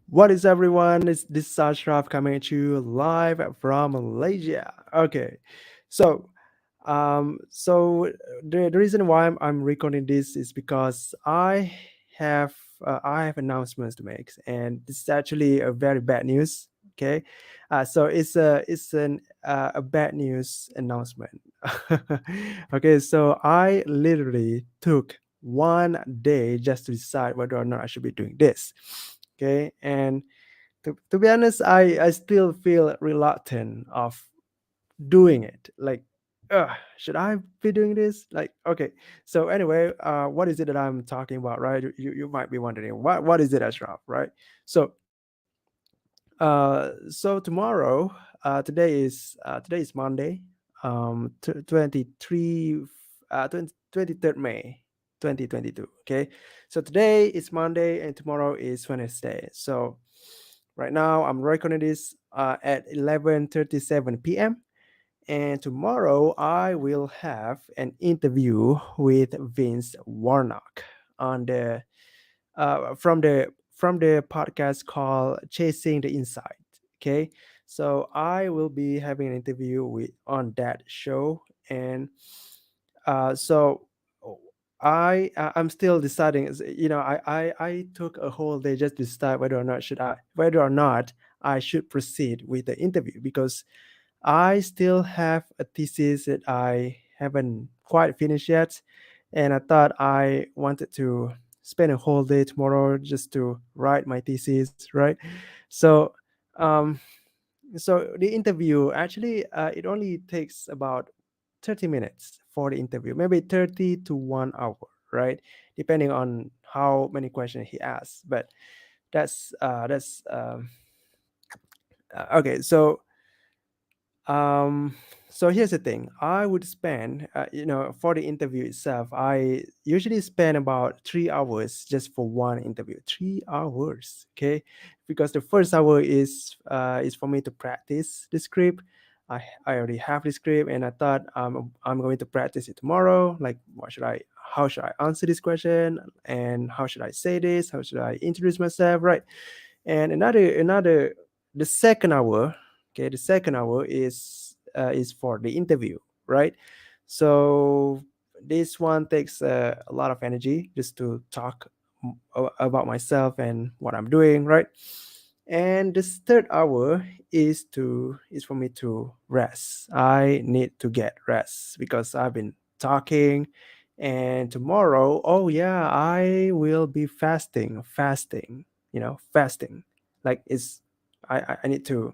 What is everyone? This is Ashraf coming at you live from Malaysia. Okay, so so the reason why I'm recording this is because have I have announcements to make, and this is actually a very bad news. Okay, so it's a bad news announcement. Okay, so I literally took 1 day just to decide whether or not I should be doing this. Okay, and to be honest, I still feel reluctant of doing it. Like, should I be doing this? Like, okay. So anyway, what is it that I'm talking about, right? You might be wondering what is it, Ashraf, right? So so tomorrow, today is Monday, 23 23rd May 2022. Okay, so today is Monday and tomorrow is Wednesday. So right now I'm recording this at 11:37 p.m. And tomorrow I will have an interview with Vince Warnock on the from the podcast called Chasing the Insight. Okay, so I will be having an interview with on that show, and so I'm still deciding. I took a whole day just to decide whether or not I should proceed with the interview because I still have a thesis that I haven't quite finished yet, and I thought I wanted to spend a whole day tomorrow just to write my thesis, right? So, um, so the interview actually it only takes about 30 minutes for the interview, maybe 30 to 1 hour, right? Depending on how many questions he asks. But that's okay. Um, so here's the thing. I would spend, for the interview itself, I usually spend about 3 hours just for one interview. 3 hours, okay? Because the first hour is for me to practice the script. I already have the script, and I thought I'm going to practice it tomorrow. Like, how should I answer this question, and how should I say this? How should I introduce myself, right? And the second hour, okay, the second hour is for the interview, right? So this one takes a lot of energy just to talk about myself and what I'm doing, right? And this third hour is for me to rest. I need to get rest because I've been talking. And tomorrow, oh yeah, I will be fasting, fasting. Like it's I need to,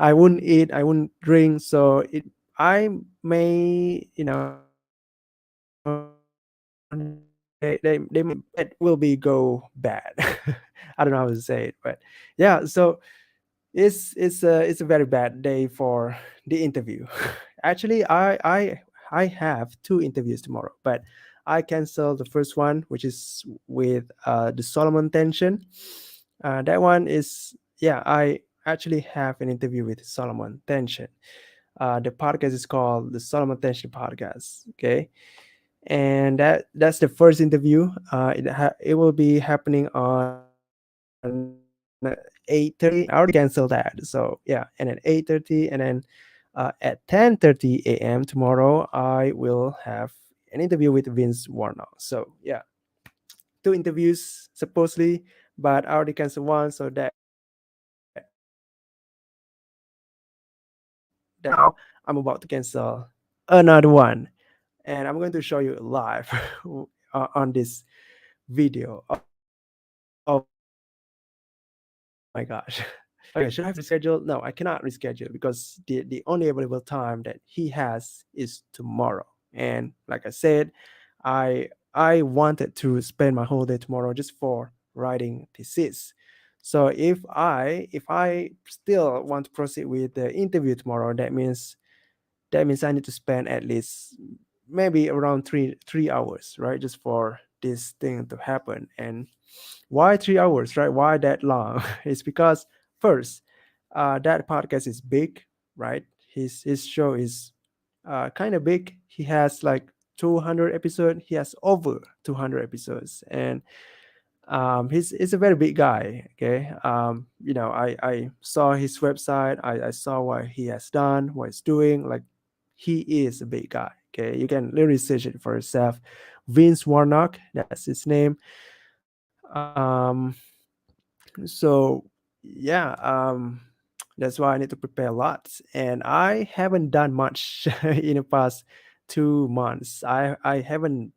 I wouldn't eat, I wouldn't drink, so I may, they it will be go bad. I don't know how to say it, but yeah. So it's a very bad day for the interview. Actually, I have two interviews tomorrow, but I cancel the first one, which is with the Solomon Tension. That one is, yeah, I actually have an interview with Solomon Tension. The podcast is called the Solomon Tension Podcast. Okay, and that's the first interview. It will be happening on 8:30. I already canceled that. So yeah, and at 8:30, and then at 10:30 a.m. tomorrow, I will have an interview with Vince Warnock. So yeah, two interviews supposedly, but I already canceled one, so that now I'm about to cancel another one, and I'm going to show you live on this video. Oh my gosh. Okay, should I have rescheduled? No, I cannot reschedule because the only available time that he has is tomorrow. And like I said, I wanted to spend my whole day tomorrow just for writing thesis. So if I still want to proceed with the interview tomorrow, that means I need to spend at least maybe around three hours, right, just for this thing to happen. And why 3 hours, right? Why that long? It's because first, that podcast is big, right? His show is kind of big. He has like 200 episodes. He has over 200 episodes, and He's a very big guy. Okay, I saw his website. I saw what he has done, what he's doing. Like, he is a big guy. Okay, you can literally search it for yourself. Vince Warnock, that's his name. um so yeah, that's why I need to prepare a lot, and I haven't done much in the past 2 months. I haven't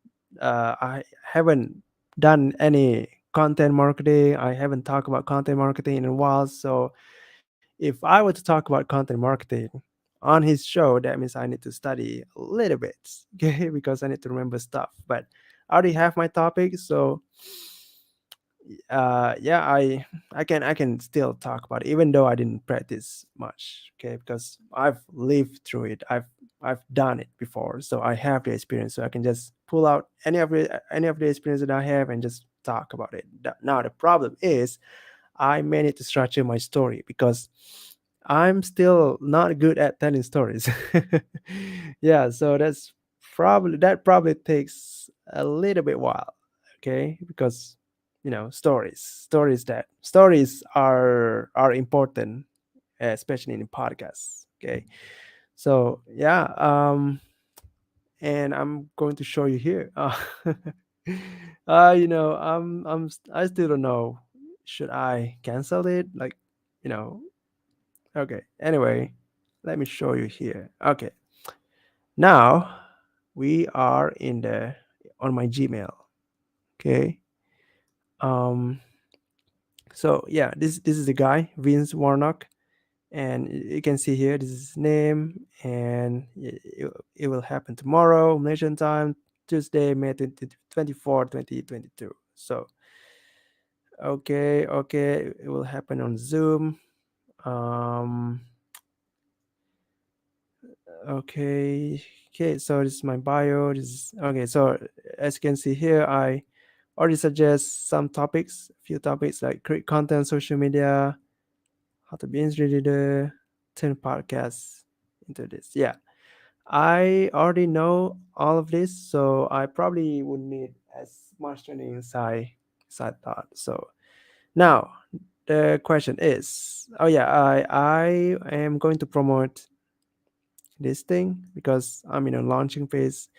done any content marketing. I haven't talked about content marketing in a while. So if I were to talk about content marketing on his show, that means I need to study a little bit, okay, because I need to remember stuff. But I already have my topic. So yeah, I can still talk about it, even though I didn't practice much, okay, because I've lived through it. I've done it before, so I have the experience. So I can just pull out any of the experience that I have and just talk about it. Now the problem is I may need to structure my story, because I'm still not good at telling stories. Yeah, so that probably takes a little bit while, okay? Because stories are important, especially in podcasts, okay? So yeah, and I'm going to show you here. I still don't know. Should I cancel it? Like, you know, okay. Anyway, let me show you here. Okay. Now we are in the on my Gmail. Okay. Um. So yeah, this is the guy, Vince Warnock, and you can see here this is his name, and it will happen tomorrow, Malaysian time, Tuesday, May 24, 2022. So okay, it will happen on Zoom. Um, okay, so this is my bio. This is okay. So as you can see here, I already suggest some topics, a few topics like create content, social media, how to be Instagram leader, 10 podcasts into this. Yeah, I already know all of this, so I probably would need as much training as I thought. So now the question is, oh yeah, I am going to promote this thing because I'm in a launching phase.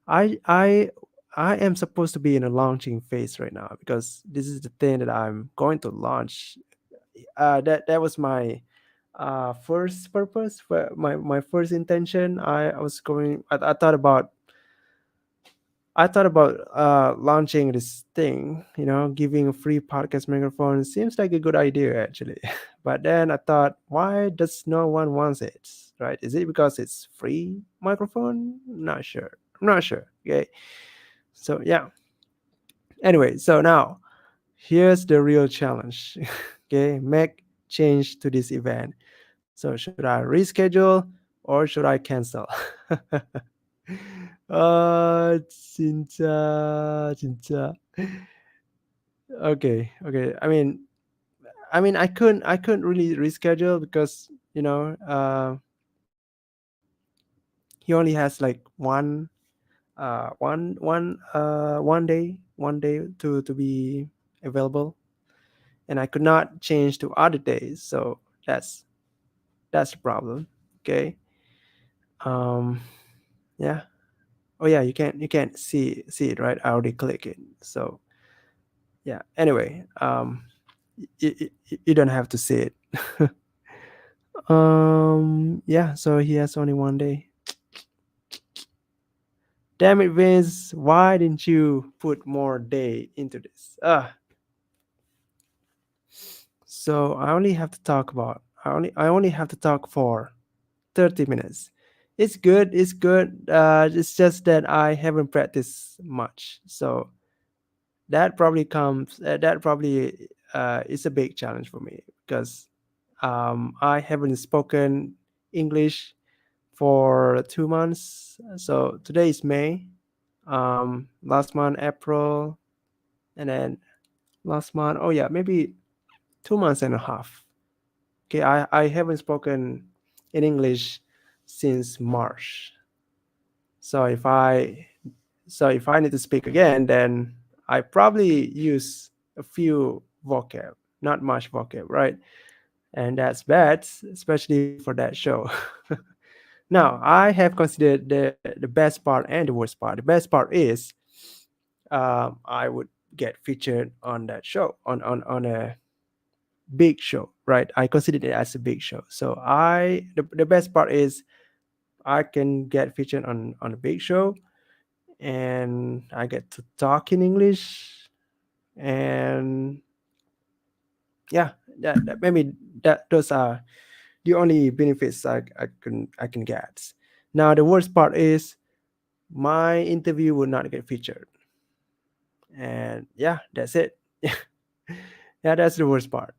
I I I am supposed to be in a launching phase right now because this is the thing that I'm going to launch. That was my first purpose, my first intention. I thought about launching this thing, giving a free podcast microphone seems like a good idea actually. But then I thought, why does no one wants it? Right? Is it because it's free microphone? Not sure. I'm not sure. Okay. So yeah. Anyway, so now here's the real challenge. Okay, make change to this event. So should I reschedule or should I cancel? 진짜, 진짜. Okay. I mean, I couldn't really reschedule because he only has like one day to be available, and I could not change to other days. So that's the problem. Okay. Um. Yeah. Oh yeah. You can't see it, right? I already click it. So yeah. Anyway. You don't have to see it. Yeah, so he has only one day. Damn it, Vince, why didn't you put more day into this? So I only have to talk for 30 minutes. It's good. It's just that I haven't practiced much. So that probably is a big challenge for me because I haven't spoken English for 2 months. So today is May. Last month April, and then last month. Oh yeah, maybe 2 months and a half. Okay, I haven't spoken in English since March. So if I need to speak again, then I probably use a few vocab, not much vocab, right? And that's bad, especially for that show. Now, I have considered the best part and the worst part. The best part is I would get featured on that show, on a big show, right? I consider it as a big show. So the best part is I can get featured on a big show, and I get to talk in English, and yeah, that maybe that those are the only benefits I can get. Now the worst part is my interview will not get featured, and yeah, that's it. Yeah, that's the worst part.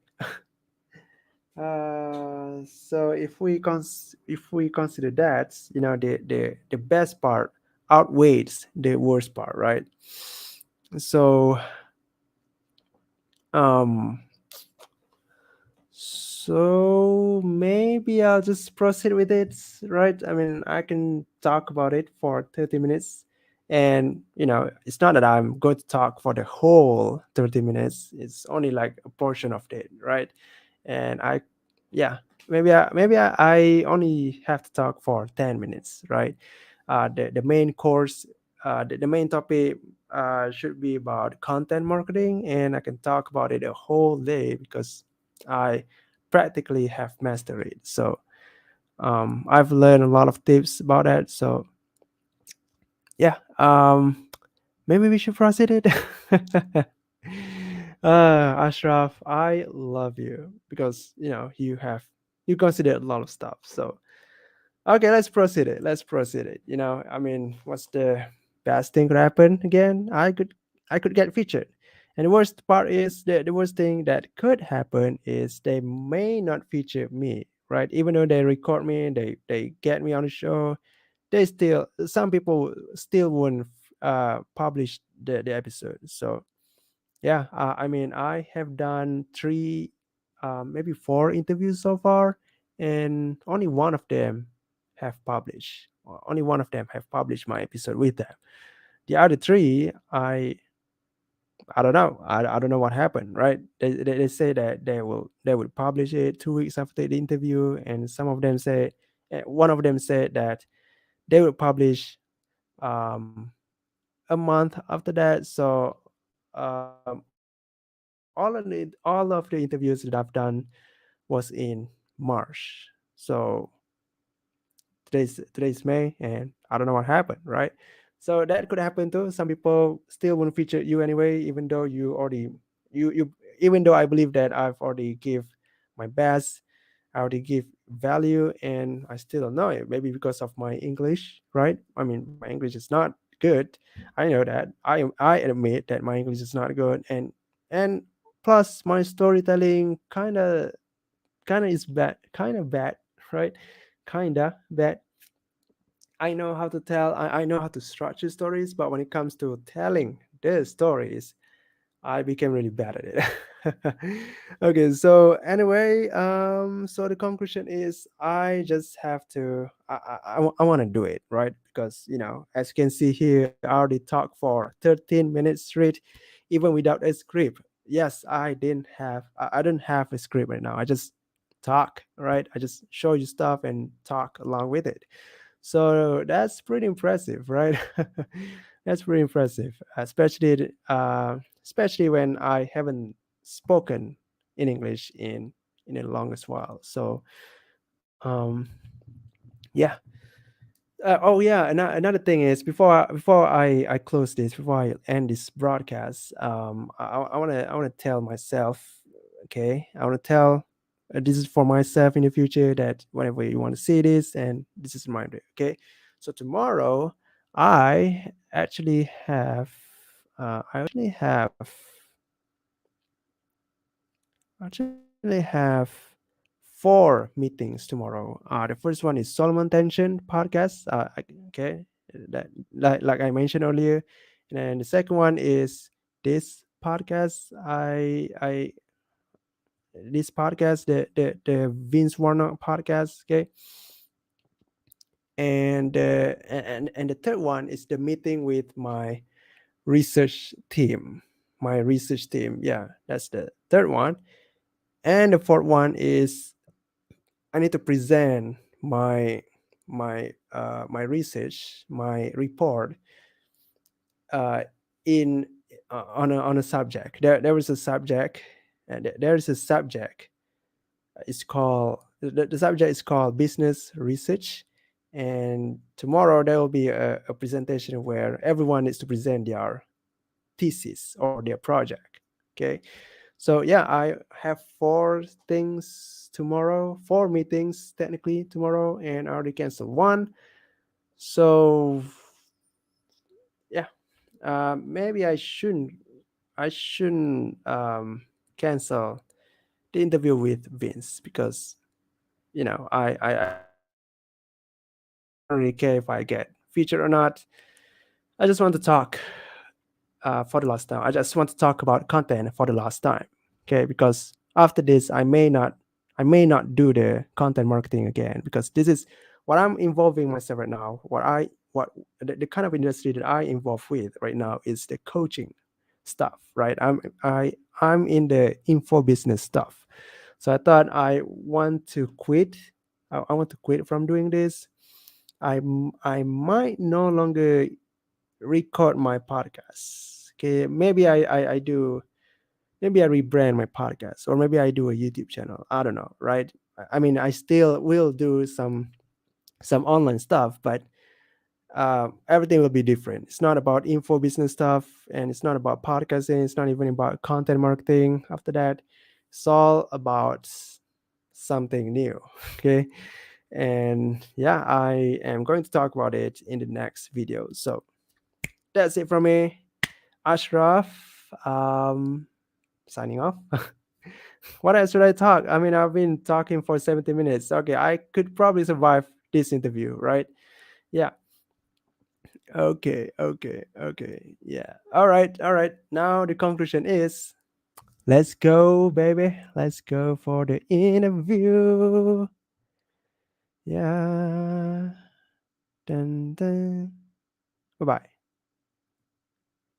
So if we consider that, the best part outweighs the worst part, right? So um so maybe I'll just proceed with it, right? I mean, I can talk about it for 30 minutes. And, it's not that I'm going to talk for the whole 30 minutes. It's only like a portion of it, right? And yeah, maybe I only have to talk for 10 minutes, right? The main course, the main topic should be about content marketing, and I can talk about it a whole day because I practically have mastered it. So I've learned a lot of tips about that. So yeah, maybe we should proceed it. Ashraf, I love you because you consider a lot of stuff. So okay, let's proceed it. Let's proceed it. I mean, what's the best thing could happen again? I could get featured. And the worst part is the worst thing that could happen is they may not feature me, right? Even though they record me, they get me on the show, they still some people still won't publish the episode. So yeah, I mean, I have done three, maybe four interviews so far, and only one of them have published. Only one of them have published my episode with them. The other three, I don't know. I don't know what happened. Right? They say that they will publish it 2 weeks after the interview, and one of them said that they will publish um, a month after that. So all of the interviews that I've done was in March. So today's May, and I don't know what happened, right? So that could happen too. Some people still won't feature you anyway, even though you even though I believe that I've already give my best, I already give value, and I still don't know it. Maybe because of my English, right? I mean, my English is not good. I know that. I admit that my English is not good, and plus my storytelling kind of is bad, kind of bad, right? Kinda bad. I know how to tell, I know how to structure stories, but when it comes to telling the stories, I became really bad at it. Okay, so anyway, so the conclusion is I just have to, I want to do it, right? Because, as you can see here, I already talked for 13 minutes straight, even without a script. Yes, I don't have a script right now. I just talk, right? I just show you stuff and talk along with it. So that's pretty impressive, right? That's pretty impressive, especially when I haven't spoken in English in the longest while. So um, yeah. Oh yeah, another thing is before I close this, before I end this broadcast, I wanna tell myself, okay, I wanna tell, this is for myself in the future, that whenever you want to see this, and this is a reminder, okay. So tomorrow, I actually have, I have 4 meetings tomorrow. The first one is Solomon Tension podcast. Okay, that like I mentioned earlier, and then the second one is this podcast. I this podcast, the Vince Warnock podcast. Okay, and the third one is the meeting with my research team. my research team. Yeah, that's the third one. And the fourth one is I need to present my research, my report, uh, in on a subject. There was a subject, and there is a subject. It's called the subject is called business research, and tomorrow there will be a presentation where everyone needs to present their thesis or their project. Okay, so yeah, I have four things tomorrow, four meetings technically tomorrow, and I already canceled one. So yeah, maybe I shouldn't cancel the interview with Vince because I don't really care if I get featured or not. I just want to talk for the last time. I just want to talk about content for the last time. Okay, because after this, I may not do the content marketing again because this is what I'm involving myself right now. The kind of industry that I involve with right now is the coaching stuff. Right, I'm in the info business stuff. So I thought I want to quit. I want to quit from doing this. I might no longer record my podcast. Okay, maybe I do. Maybe I rebrand my podcast, or maybe I do a YouTube channel. I don't know, right? I mean, I still will do some online stuff, but everything will be different. It's not about info business stuff, and it's not about podcasting. It's not even about content marketing. After that, it's all about something new. Okay, and yeah, I am going to talk about it in the next video. So that's it from me, Ashraf. Um, Signing off. What else should I talk? I mean, I've been talking for 70 minutes. Okay, I could probably survive this interview, right? Yeah. Okay. Yeah. All right. Now the conclusion is let's go, baby. Let's go for the interview. Yeah. Dun, dun. Bye bye.